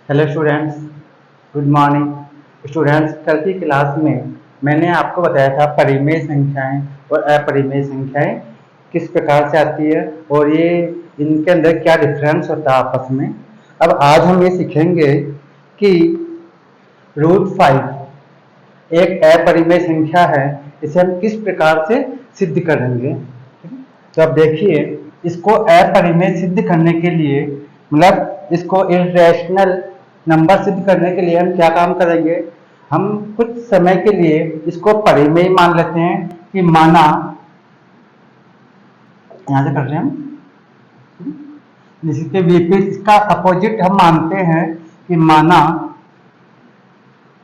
Hello students, good morning. Students, कल की class में मैंने आपको बताया था परिमेय संख्याएं और अपरिमेय संख्याएं किस प्रकार से आती है और ये इनके अंदर क्या डिफरेंस होता है आपस में। अब आज हम ये सीखेंगे कि √5 एक अपरिमेय संख्या है, इसे हम किस प्रकार से सिद्ध करेंगे। ठीक है? तो अब देखिए, इसको अपरिमेय सिद्ध करने के लिए मतलब इसको इर्रेशनल नंबर सिद्ध करने के लिए हम क्या काम करेंगे। हम कुछ समय के लिए इसको परिमेय मान लेते हैं कि माना, यहां से कर रहे हैं हम, जिसके विपरीत इसका अपोजिट हम मानते हैं कि माना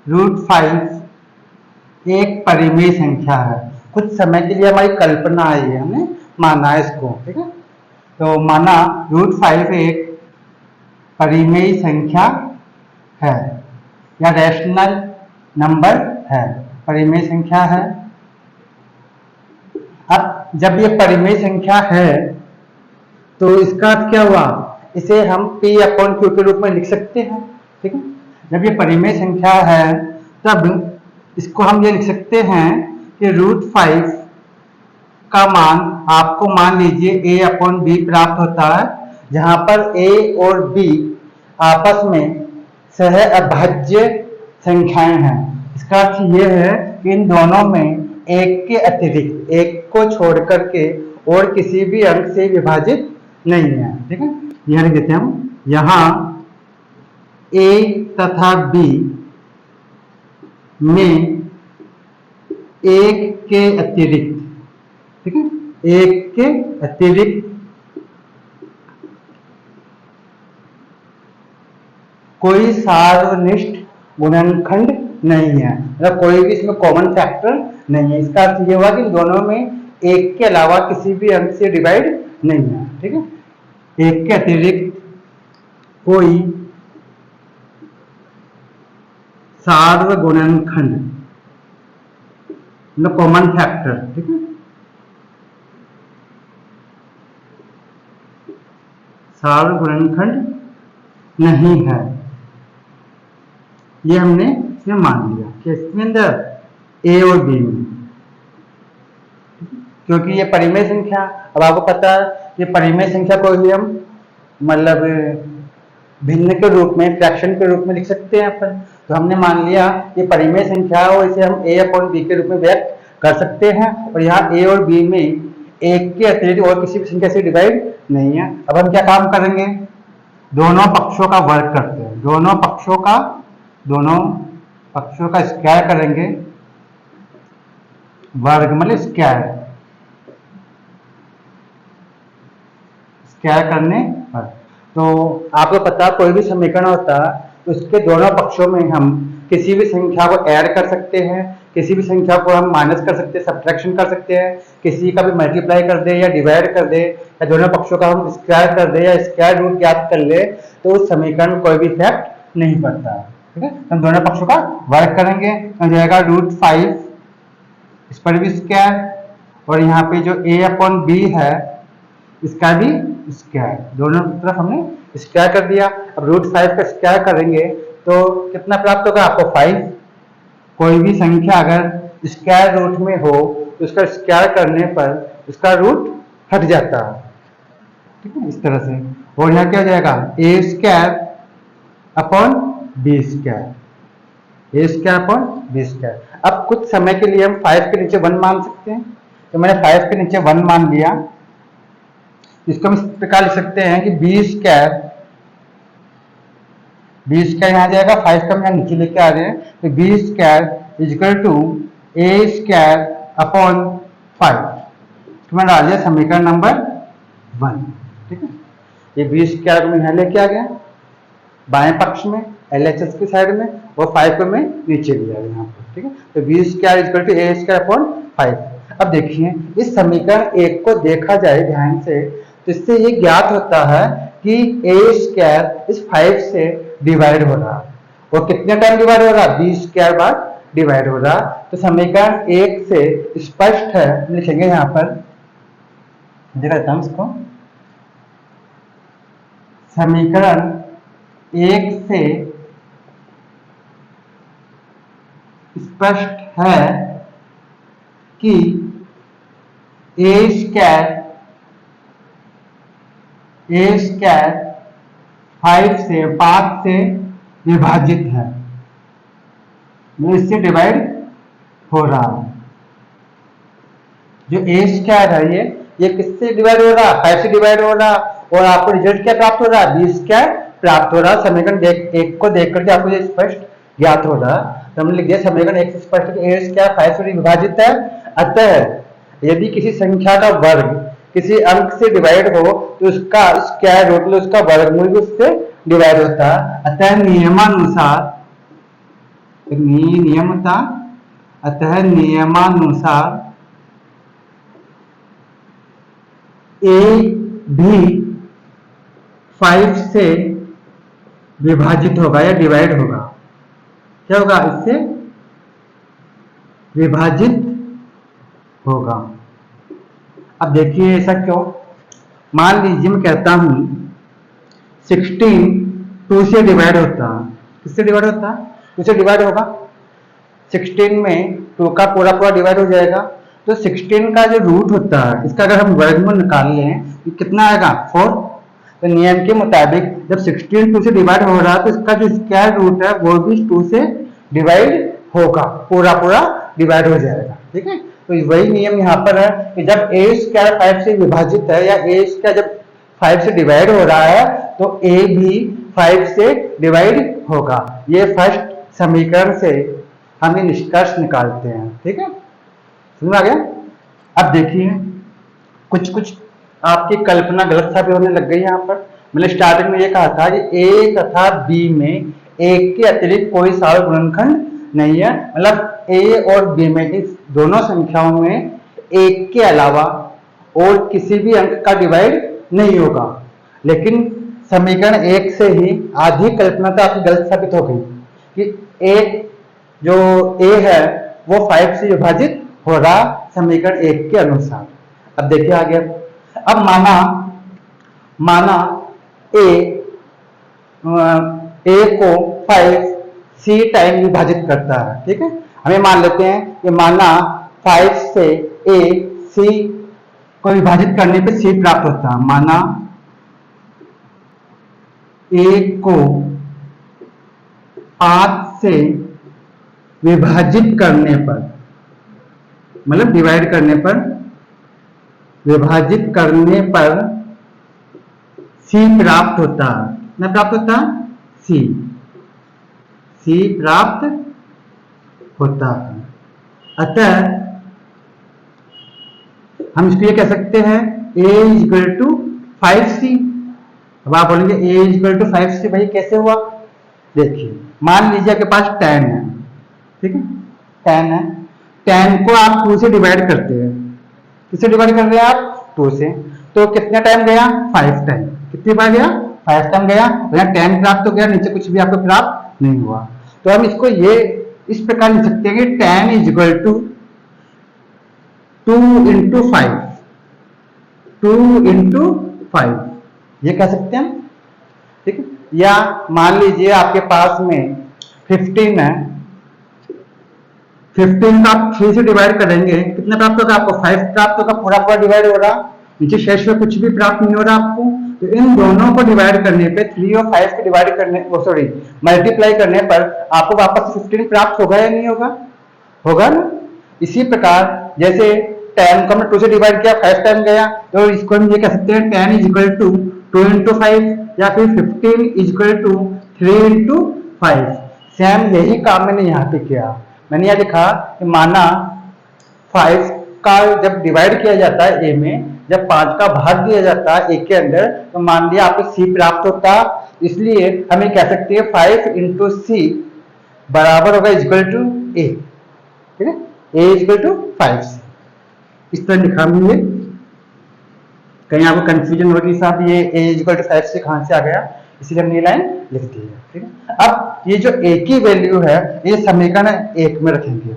√5 एक परिमेय संख्या है। कुछ समय के लिए हमारी कल्पना आई है, हमने माना है इसको। ठीक है, तो माना √5 एक परिमेय संख्या है या रैशनल नंबर है, परिमेय संख्या है। अब जब ये परिमेय संख्या है तो इसका अर्थ क्या हुआ, इसे हम P/Q के रूप में लिख सकते हैं। ठीक है, जब ये परिमेय संख्या है तब इसको हम ये लिख सकते हैं कि √5 का मान आपको मान लीजिए A/B प्राप्त होता है, जहां पर A और B आपस में सह अभाज्य संख्याएं हैं। इसका अर्थ यह है कि इन दोनों में एक के अतिरिक्त, एक को छोड़ करके और किसी भी अंक से विभाजित नहीं है। ठीक है, यह लिख देते हैं हम, यहां A तथा B में एक के अतिरिक्त, ठीक है, एक के अतिरिक्त कोई सार्वनिष्ठ गुणनखंड नहीं है, मतलब कोई भी इसमें कॉमन फैक्टर नहीं है। इसका अर्थ ये हुआ कि दोनों में एक के अलावा किसी भी अंक से डिवाइड नहीं है। ठीक है, एक के अतिरिक्त कोई सार्वगुणनखंड मतलब कॉमन फैक्टर, ठीक है, सार्वगुणनखंड नहीं है। ये हमने इसमें मान लिया कि इसके अंदर ए और बी में, क्योंकि ये परिमेय संख्या, अब आपको पता है ये परिमेय संख्या को भी हम मतलब भिन्न के रूप में, फ्रैक्शन के रूप में लिख सकते हैं अपन। तो हमने मान लिया ये परिमेय संख्या है और इसे हम A/B के रूप में व्यक्त कर सकते हैं, और यहाँ A और B में एक के अतिरिक्त और किसी भी संख्या से डिवाइड नहीं है। अब हम क्या काम करेंगे, दोनों पक्षों का वर्ग करते हैं, दोनों पक्षों का स्क्वायर करेंगे। वर्ग मतलब स्क्वायर करने पर, तो आपको पता कोई भी समीकरण होता है तो उसके दोनों पक्षों में हम किसी भी संख्या को ऐड कर सकते हैं, किसी भी संख्या को हम माइनस कर सकते हैं, सब्ट्रैक्शन कर सकते हैं, किसी का भी मल्टीप्लाई कर दे या डिवाइड कर दे, या दोनों पक्षों का हम स्क्वायर कर दे या स्क्वायर रूट ज्ञात कर ले, तो उस समीकरण में कोई भी इफेक्ट नहीं पड़ता। ठीक है, हम दोनों पक्षों का वर्ग करेंगे तो जाएगा √5, इस पर भी स्क्वायर, और यहाँ पे जो A/B है इसका भी स्क्वायर, दोनों तरफ हमने स्क्वायर कर दिया। अब √5 का स्क्वायर करेंगे तो कितना प्राप्त होगा आपको, 5। कोई भी संख्या अगर स्क्वायर रूट में हो तो उसका स्क्वायर करने पर उसका रूट हट जाता है। ठीक है, इस तरह से। और यहाँ क्या हो जाएगा, A²/B²। अब कुछ समय के लिए हम 5 के नीचे 1 मान सकते हैं, तो मैंने 5 के नीचे 1 मान लिया। इसको हम इस प्रकार लिख सकते हैं कि B² यहाँ जाएगा, 5 का हम यहाँ नीचे लेके आ रहे हैं, तो B² = A²/5। तो मैंने डाल दिया समीकरण नंबर 1। ठीक है, ये B² को मैं यहाँ लेके आ गया बाएं पक्ष में LHS की साइड में, और 5 को मैं नीचे लिया यहाँ पर। ठीक है, तो B² = A²/5। अब देखिए, इस समीकरण 1 को देखा जाए ध्यान से तो इससे ये ज्ञात होता है कि A² इस 5 से डिवाइड हो रहा है, और कितने टाइम डिवाइड हो रहा है, B² बार डिवाइड हो रहा। तो समीकरण 1 से स्पष्ट है, लिखेंगे यहाँ पर, देखता हूं इसको, समीकरण 1 से स्पष्ट है कि ए स्क्वायर 5 से विभाजित है, इससे डिवाइड हो रहा है। जो ए स्क्वायर है ये किससे डिवाइड हो रहा है? 5 से डिवाइड हो रहा है। और आपको रिजल्ट क्या प्राप्त हो रहा है? बी स्क्वायर प्राप्त हो रहा है। समीकरण एक को देख करके आपको ये स्पष्ट ज्ञात हो रहा है। तो हमने लिख दिया समीकरण एक से स्पष्ट है कि ए स्क्वायर 5 से विभाजित है। अतः यदि किसी संख्या का वर्ग किसी अंक से डिवाइड हो तो उसका स्क्वायर रूट में उसका वर्गमूल भी उससे डिवाइड होता है। अतः नियमानुसार ए भी 5 से विभाजित होगा या डिवाइड होगा। क्या होगा? इससे विभाजित होगा। अब देखिए ऐसा क्यों? मान लीजिए मैं कहता हूं 16 2 से डिवाइड होता है। किससे डिवाइड होता है? 2 से डिवाइड होगा। 16 में 2 का पूरा पूरा डिवाइड हो जाएगा। तो 16 का जो रूट होता है इसका अगर हम वर्गमूल निकाल लें तो कितना आएगा? 4। तो नियम के मुताबिक जब 16 2 से डिवाइड हो रहा है तो इसका जो स्क्वायर रूट है वो भी 2 से डिवाइड होगा, पूरा पूरा डिवाइड हो जाएगा। ठीक है, तो वही नियम यहाँ पर है कि जब ए स्क्वायर 5 से विभाजित है या ए स्क्वायर जब 5 से डिवाइड हो रहा है तो ए भी 5 से डिवाइड होगा। ये फर्स्ट समीकरण से हम ये निष्कर्ष निकालते हैं। ठीक है, समझ आ गया? अब देखिए कुछ आपकी कल्पना गलत साबित होने लग गई। यहाँ पर मैंने स्टार्टिंग में ये कहा था कि ए तथा बी में एक के अतिरिक्त कोई साधारण गुणनखंड नहीं है। मतलब ए और बी में इस दोनों संख्याओं में एक के अलावा और किसी भी अंक का डिवाइड नहीं होगा। लेकिन समीकरण एक से ही आधी कल्पना तो आपकी गलत साबित हो गई कि एक जो ए है वो 5 से विभाजित हो रहा समीकरण एक के अनुसार। अब देखिए आगे। अब माना ए को 5 सी टाइम विभाजित करता है। ठीक है, हमें मान लेते हैं कि माना 5 से ए सी को विभाजित करने पे सी प्राप्त होता है। माना ए को 5 से विभाजित करने पर, मतलब डिवाइड करने पर, विभाजित करने पर सी प्राप्त होता है। कितना प्राप्त होता है? सी प्राप्त होता है। अतः हम इसको ये कह सकते हैं a = 5c। अब आप बोलेंगे a = 5c भाई कैसे हुआ? देखिए मान लीजिए आपके पास 10 है। ठीक है, 10 है। 10 को आप 2 से डिवाइड करते हैं। किससे डिवाइड कर रहे हैं आप? 2 से। तो कितना टाइम गया? 5 टाइम। कितनी बार गया? 5 टाइम गया। यहाँ 10 प्राप्त हो गया, नीचे कुछ भी आपको प्राप्त नहीं हुआ। तो हम इसको ये इस प्रकार लिख सकते हैं कि 10 = 2 × 5। 2 × 5 ये कह सकते हैं। ठीक है, या मान लीजिए आपके पास में 15 है। 15 का आप 3 से डिवाइड करेंगे, कितना प्राप्त होगा आपको? 5 प्राप्त होगा, पूरा पूरा डिवाइड हो रहा, नीचे शेष में कुछ भी प्राप्त नहीं हो रहा आपको। तो इन दोनों को डिवाइड करने पे 3 और 5 को डिवाइड करने मल्टीप्लाई करने पर आपको वापस 15 प्राप्त होगा या नहीं होगा? होगा ना। इसी प्रकार जैसे 10 को हमने 2 से डिवाइड किया, 5 टाइम गया, तो इसको हम ये कह सकते हैं 10 = 2 × 5 या फिर 15 = 3 × 5। सेम यही काम मैंने यहाँ पे किया। मैंने यह लिखा कि माना 5 का जब डिवाइड किया जाता है ए में, जब 5 का भाग दिया जाता है ए के अंदर, तो मान लिया आपको सी प्राप्त होता। इसलिए हम ये कह सकते हैं 5 × c बराबर होगा = a। ठीक है, a = 5c। इस तरह लिखा हमने। कहीं आपको कंफ्यूजन होगी साहब ये a = 5c कहां से आ गया, इसलिए हमने ये लाइन लिख दी है। ठीक है, अब ये जो a की वैल्यू है ये समीकरण 1 में रखेंगे,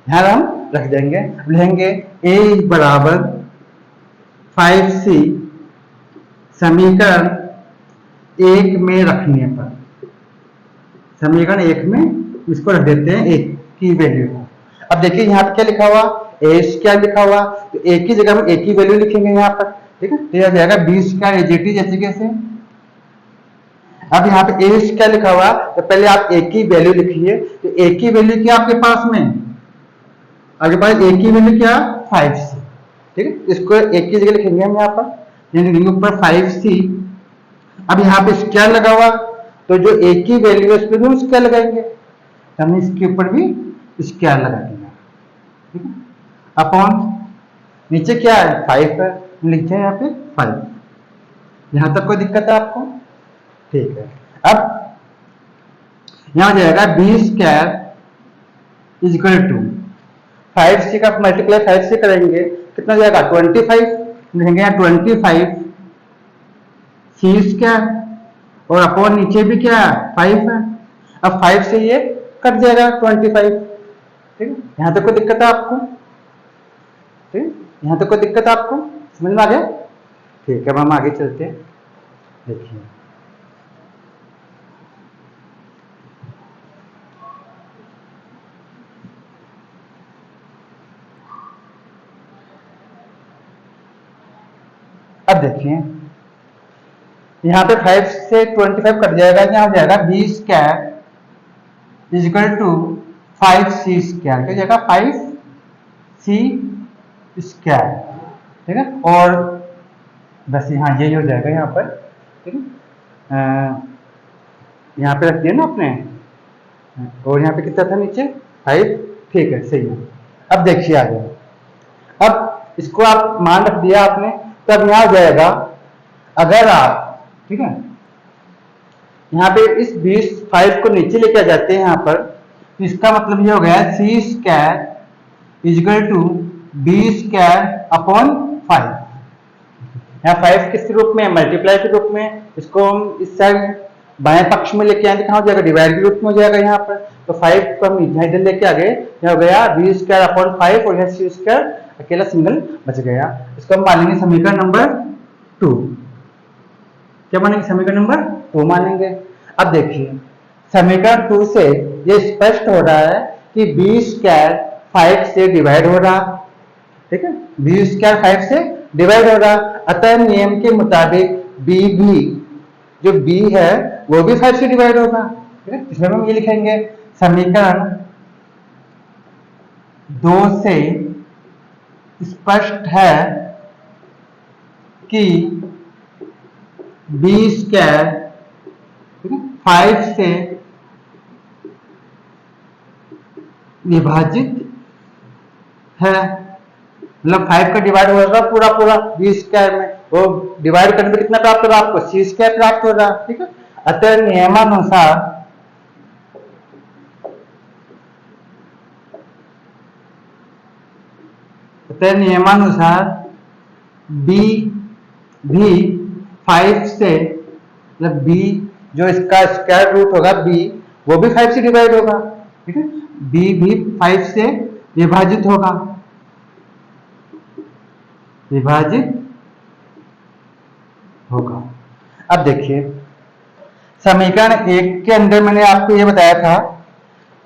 यहां हम रख देंगे, लिखेंगे a = 5c समीकरण 1 में रखने पर, समीकरण 1 में इसको रख देते हैं 1। की वैल्यू हो। अब देखिए यहाँ पे क्या लिखा हुआ, ए स्क्वायर लिखा हुआ, तो ए की जगह हम ए की वैल्यू लिखेंगे यहाँ पर, ठीक है, तो यह जाएगा बी स्क्वायर एजेटी जैसे कैसे। अब यहाँ पे ए स्क्वायर लिखा हुआ, तो पहले आप ए की वैल्यू लिखिए, तो ए की वैल्यू क्या आपके पास में, आपके पास ए की वैल्यू क्या 5c, ठीक है, इसको ए की जगह लिखेंगे हम यहाँ पर, लिखेंगे ऊपर 5c। अब यहाँ पे स्क्वायर लगा हुआ, तो जो ए की वैल्यू है उस पर भी हम स्क्वायर लगाएंगे, हम इसके ऊपर भी स्क्वायर लगा देंगे, ठीक है, अपॉन नीचे क्या है 5 है, लिखते हैं यहाँ पे 5। यहां तक कोई दिक्कत है आपको, ठीक है। अब यहां हो जाएगा B square is equal to 5c का मल्टीप्लाई 5 से करेंगे कितना जाएगा 25, लिखेंगे यहाँ 25 सी स्क्वायर, और अपॉन नीचे भी क्या 5 है। अब 5 से ये कट जाएगा 25, ठीक है, यहां तक कोई दिक्कत है आपको, ठीक है, यहां तक कोई दिक्कत है आपको, समझ में आ गया, ठीक है। अब हम आगे चलते हैं, देखिए अब देखिए यहाँ पे 5 से 25 कट जाएगा, यहाँ हो जाएगा B square is equal to 5c square, क्या जाएगा 5c स्क्वायर, ठीक है, और बस यहाँ यही हो जाएगा यहाँ पर, ठीक है, यहाँ पे रख दिया ना आपने, और यहाँ पे कितना था नीचे 5, ठीक है, सही है। अब देखिए आगे, अब इसको आप मान रख दिया आपने, तो अब यहाँ हो जाएगा, अगर आप, ठीक है, यहाँ पे इस 25 को नीचे लेके आ जाते हैं यहाँ पर, तो इसका मतलब ये हो गया C square equal to B square upon 5। यहाँ 5 किस रूप में, मल्टीप्लाई के रूप में, इसको हम इस साइड बाएं पक्ष में लेके आएंगे, कहाँ हो जाएगा डिवाइड के रूप में हो जाएगा यहाँ पर, तो 5 को हम इधर लेके आ गए, यहाँ हो गया बी स्क्वायर अपॉन 5, और यहाँ सी स्क्वायर अकेला सिंगल बच गया। इसको हम मानेंगे समीकरण नंबर 2, क्या मानेंगे समीकरण नंबर 2 मानेंगे। अब देखिए समीकरण 2 से ये स्पष्ट हो रहा है कि बी स्क्वायर 5 से डिवाइड हो रहा, ठीक है, बी स्क्वायर 5 से डिवाइड हो रहा, अतः नियम के मुताबिक बी भी, जो बी है वो भी 5 से डिवाइड होगा, ठीक है, इसमें हम ये लिखेंगे समीकरण 2 से स्पष्ट है कि बी स्क्वायर 5 से विभाजित है, मतलब 5 का डिवाइड होगा पूरा पूरा बी स्क्वायर में, वो डिवाइड करने में कितना प्राप्त हो रहा आपको सी स्क्वायर प्राप्त हो रहा, ठीक है, अतः नियमानुसार बी भी 5 से, मतलब बी जो इसका स्क्वायर रूट होगा बी, वो भी 5 से डिवाइड होगा, ठीक है, बी भी 5 से विभाजित होगा, विभाजित होगा। अब देखिए समीकरण 1 के अंदर मैंने आपको ये बताया था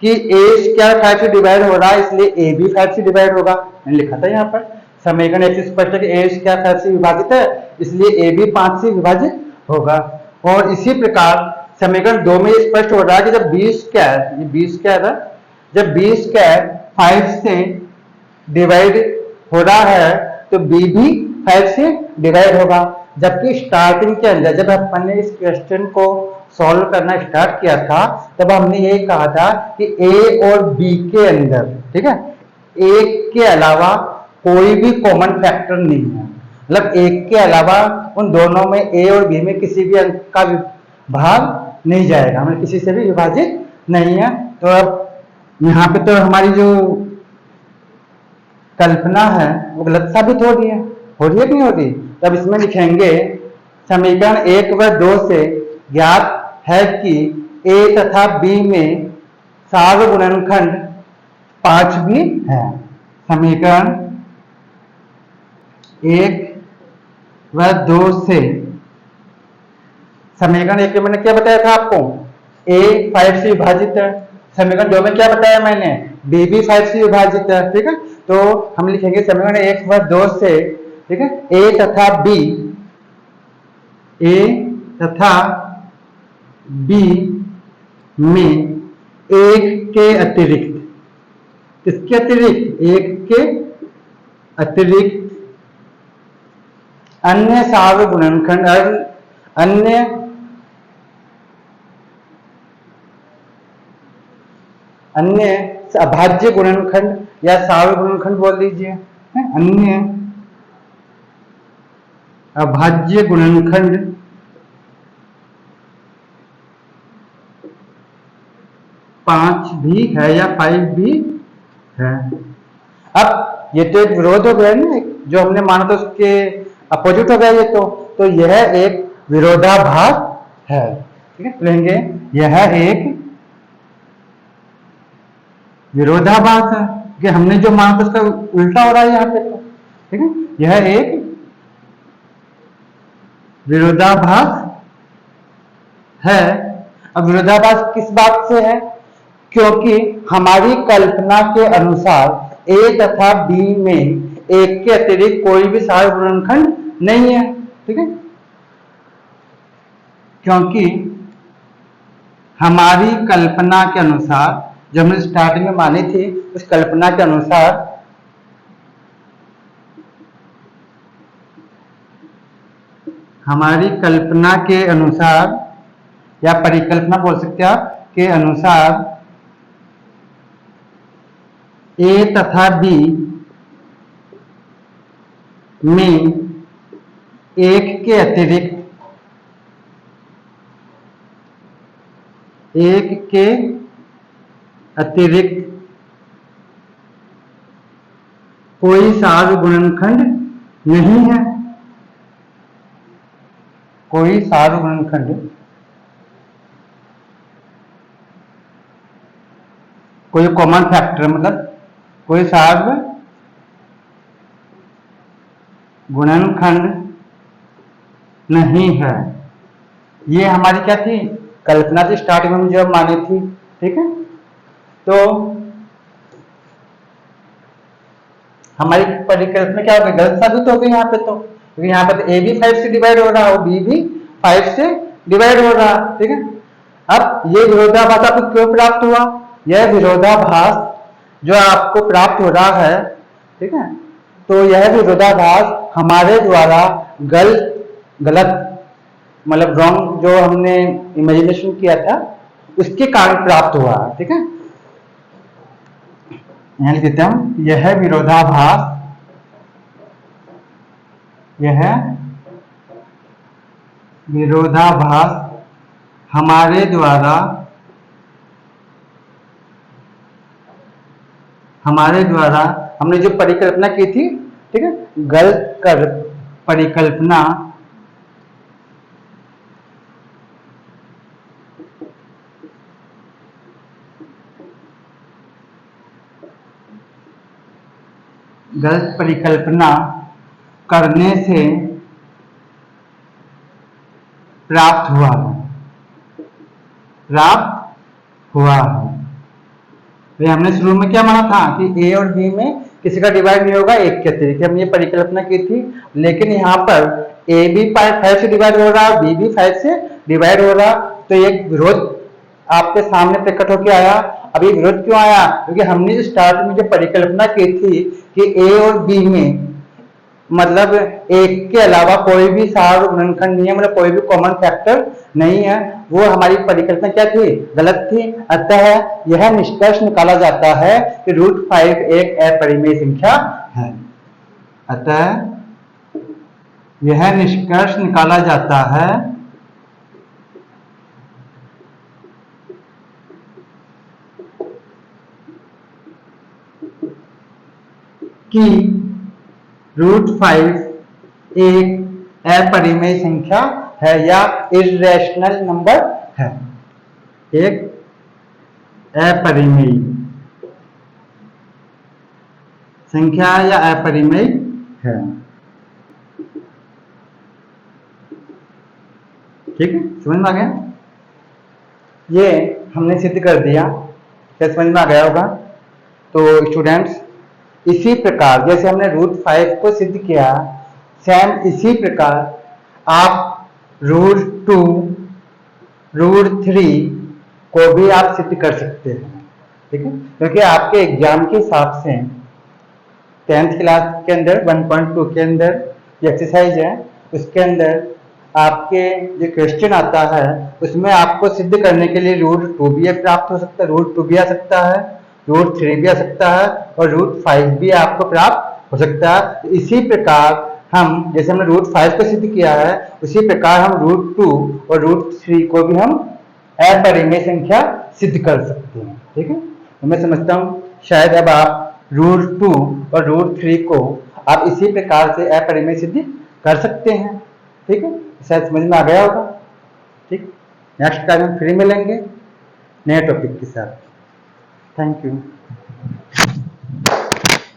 कि ए स्क्वायर 5 से डिवाइड हो रहा है, इसलिए ए भी 5 से डिवाइड होगा, मैंने लिखा था यहाँ पर समीकरण 1 से स्पष्ट है कि ए स्क्वायर 5 से विभाजित है, इसलिए ए भी 5 से विभाजित होगा। और इसी प्रकार समीकरण 2 में स्पष्ट हो रहा है कि जब बी स्क्वायर, ये बी स्क्वायर है, जब बी स्क्वायर 5 से डिवाइड हो रहा है तो बी भी 5 से डिवाइड होगा, जबकि स्टार्टिंग के अंदर जब अपन ने इस क्वेश्चन को सॉल्व करना स्टार्ट किया था तब हमने ये कहा था कि ए और बी के अंदर, ठीक है, एक के अलावा कोई भी कॉमन फैक्टर नहीं है, मतलब एक के अलावा उन दोनों में ए और बी में किसी भी अंक का भाग नहीं जाएगा, मतलब किसी से भी विभाजित नहीं है। तो अब यहाँ पे तो हमारी जो कल्पना है वो गलत साबित हो रही है कि नहीं हो रही। तब इसमें लिखेंगे समीकरण 1 व 2 से ज्ञात है कि ए तथा बी में सार्वगुणनखंड 5 भी है। समीकरण 1 व 2 से, समीकरण 1 में मैंने क्या बताया था आपको, ए 5 से विभाजित है, समीकरण 2 में क्या बताया मैंने, बी भी 5 से विभाजित है, ठीक है। तो हम लिखेंगे समीकरण 1 व 2 से, ठीक है, ए तथा बी, ए तथा बी में एक के अतिरिक्त, किसके अतिरिक्त, एक के अतिरिक्त अन्य सार्व गुणनखंड, अन्य अन्य अभाज्य गुणनखंड या सार्व गुणनखंड बोल दीजिए, अन्य अभाज्य गुणनखंड 5 भी है या 5 भी है। अब ये तो एक विरोध हो गया ना, जो हमने माना था उसके अपोजिट हो गया ये तो यह एक विरोधाभास है, ठीक है। लेंगे यह एक विरोधाभास है कि हमने जो माना था उसका उल्टा हो रहा है यहाँ पे तो, ठीक है। यह एक विरोधाभास है। अब विरोधाभास किस बात से है, क्योंकि हमारी कल्पना के अनुसार ए तथा बी में एक के अतिरिक्त कोई भी सार्व गुणनखंड नहीं है, ठीक है। क्योंकि हमारी कल्पना के अनुसार, जो हमने स्टार्टिंग में मानी थी, उस कल्पना के अनुसार हमारी कल्पना के अनुसार या परिकल्पना बोल सकते हैं आप, के अनुसार ए तथा बी में एक के अतिरिक्त, एक के अतिरिक्त कोई सार्व गुणनखंड नहीं है, कोई सार्व गुणनखंड, कोई कॉमन फैक्टर, मतलब कोई सार्व गुणनखंड नहीं है। ये हमारी क्या थी, कल्पना थी, स्टार्टिंग में जो मानी थी, ठीक है। तो हमारी परिकल्पना क्या हो गई, गलत साबित हो गई यहाँ पे तो, क्योंकि यहाँ पे तो ए भी 5 से डिवाइड हो रहा है और बी भी 5 से डिवाइड हो रहा है, ठीक है। अब ये विरोधाभास आपको क्यों प्राप्त हुआ, यह विरोधाभास जो आपको प्राप्त हो रहा है, ठीक है, तो यह विरोधाभास हमारे द्वारा गलत मतलब रॉन्ग जो हमने इमेजिनेशन किया था उसके कारण प्राप्त हुआ, ठीक है। यहां लिख देते हैं, यह विरोधाभास, यह विरोधाभास हमारे द्वारा हमने जो परिकल्पना की थी, ठीक है, गलत कर परिकल्पना गलत परिकल्पना करने से प्राप्त हुआ है। तो हमने शुरू में क्या माना था कि ए और बी में किसी का डिवाइड नहीं होगा एक के अतिरिक्त, हमने ये परिकल्पना की थी। लेकिन यहाँ पर ए भी 5 से डिवाइड हो रहा, बी भी 5 से डिवाइड हो रहा, तो एक विरोध आपके सामने प्रकट होकर आया। अभी विरोध क्यों आया, क्योंकि हमने जो स्टार्ट में जो परिकल्पना की थी कि ए और बी में मतलब एक के अलावा कोई भी सार्व गुणनखंड नहीं है, मतलब कोई भी कॉमन फैक्टर नहीं है, वो हमारी परिकल्पना क्या थी, गलत थी। अतः यह निष्कर्ष निकाला जाता है कि √5 एक अपरिमेय संख्या है। अतः यह निष्कर्ष निकाला जाता है कि √5 एक अपरिमेय संख्या है या इर्रेशनल नंबर है, एक अपरिमेय संख्या या अपरिमेय है, ठीक है। समझ में आ गया, ये हमने सिद्ध कर दिया क्या समझ में आ गया होगा? तो स्टूडेंट्स, इसी प्रकार जैसे हमने √5 को सिद्ध किया, सेम इसी प्रकार आप √2, √3 को भी आप सिद्ध कर सकते हैं, ठीक है? क्योंकि आपके एग्जाम के हिसाब से 10th क्लास के अंदर 1.2 के अंदर ये एक्सरसाइज है, उसके अंदर आपके जो क्वेश्चन आता है उसमें आपको सिद्ध करने के लिए √2 भी प्राप्त हो सकता है, √2 भी आ सकता है, √3 भी आ सकता है और √5 भी आपको प्राप्त हो सकता है। इसी प्रकार हम जैसे हमने √5 को सिद्ध किया है, उसी प्रकार हम √2 और √3 को भी हम अपरिमेय संख्या सिद्ध कर सकते हैं, ठीक है? तो मैं समझता हूँ शायद अब आप √2 और √3 को आप इसी प्रकार से अपरिमेय सिद्ध कर सकते हैं, ठीक है? शायद समझ में आ गया होगा, ठीक? नेक्स्ट टाइम हम फिर मिलेंगे नए टॉपिक के साथ। Thank you.